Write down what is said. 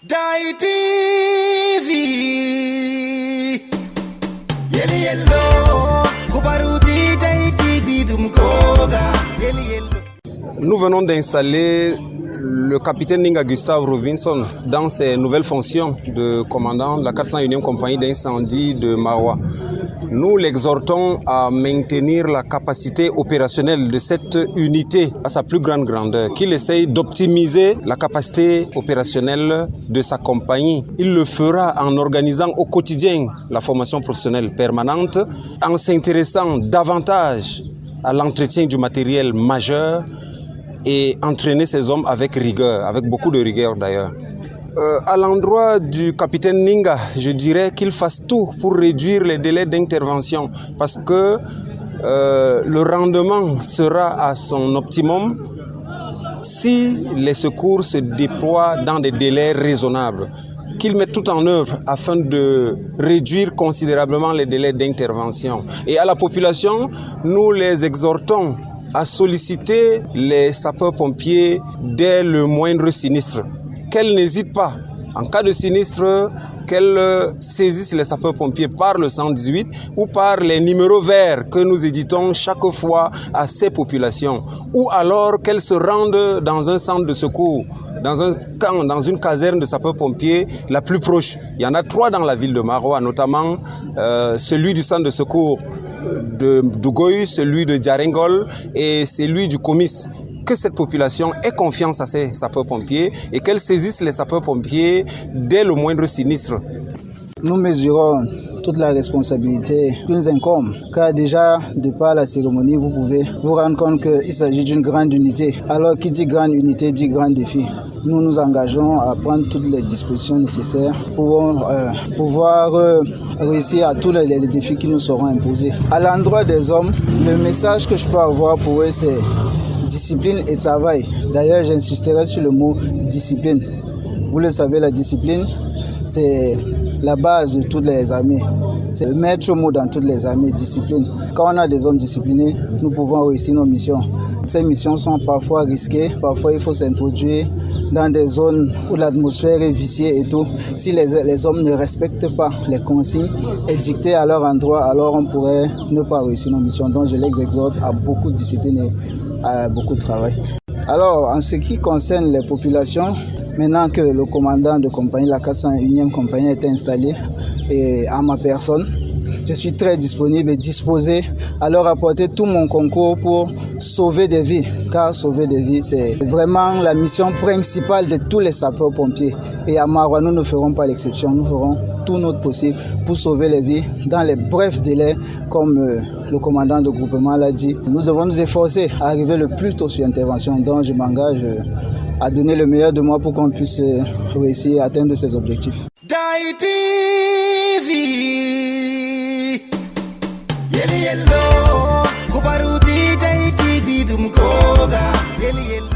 Dai TV Yeli yellow Kubaruti Dai TV Dumkoga Yeli yellow. Nous venons d'installer le capitaine Ninga Gustave Robinson dans ses nouvelles fonctions de commandant de la 401e compagnie d'incendie de Maroua. Nous l'exhortons à maintenir la capacité opérationnelle de cette unité à sa plus grande grandeur, qu'il essaye d'optimiser la capacité opérationnelle de sa compagnie. Il le fera en organisant au quotidien la formation professionnelle permanente, en s'intéressant davantage à l'entretien du matériel majeur et entraîner ces hommes avec rigueur, avec beaucoup de rigueur d'ailleurs. À l'endroit du capitaine Ninga, je dirais qu'il fasse tout pour réduire les délais d'intervention parce que le rendement sera à son optimum si les secours se déploient dans des délais raisonnables. Qu'il mette tout en œuvre afin de réduire considérablement les délais d'intervention. Et à la population, nous les exhortons à solliciter les sapeurs-pompiers dès le moindre sinistre. Qu'elles n'hésitent pas, en cas de sinistre, qu'elles saisissent les sapeurs-pompiers par le 118 ou par les numéros verts que nous éditons chaque fois à ces populations. Ou alors qu'elles se rendent dans un centre de secours, dans un camp, dans une caserne de sapeurs-pompiers la plus proche. Il y en a 3 dans la ville de Maroua, notamment celui du centre de secours de Dougoy, celui de Djarengol et celui du Comis. Que cette population ait confiance à ces sapeurs-pompiers et qu'elle saisisse les sapeurs-pompiers dès le moindre sinistre. Nous mesurons toute la responsabilité qui nous incombe, car déjà, de par la cérémonie, vous pouvez vous rendre compte qu'il s'agit d'une grande unité. Alors, qui dit grande unité, dit grand défi. Nous nous engageons à prendre toutes les dispositions nécessaires pour pouvoir réussir à tous les défis qui nous seront imposés. À l'endroit des hommes, le message que je peux avoir pour eux, c'est discipline et travail. D'ailleurs, j'insisterai sur le mot discipline. Vous le savez, la discipline, c'est la base de toutes les armées. C'est le maître mot dans toutes les armées, discipline. Quand on a des hommes disciplinés, nous pouvons réussir nos missions. Ces missions sont parfois risquées, parfois il faut s'introduire dans des zones où l'atmosphère est viciée et tout. Si les hommes ne respectent pas les consignes édictées à leur endroit, alors on pourrait ne pas réussir nos missions. Donc je les exhorte à beaucoup de discipline et à beaucoup de travail. Alors, en ce qui concerne les populations, maintenant que le commandant de compagnie, la 401e compagnie, est installé et à ma personne, je suis très disponible et disposé à leur apporter tout mon concours pour sauver des vies. Car sauver des vies, c'est vraiment la mission principale de tous les sapeurs-pompiers. Et à Maroua, nous ne ferons pas l'exception. Nous ferons tout notre possible pour sauver les vies dans les brefs délais, comme le commandant de groupement l'a dit. Nous devons nous efforcer à arriver le plus tôt sur intervention. Donc je m'engage à donner le meilleur de moi pour qu'on puisse réussir à atteindre ces objectifs. Dai TV Yeli yellow Kubaruti Dai TV Dumkoga Yeli yellow.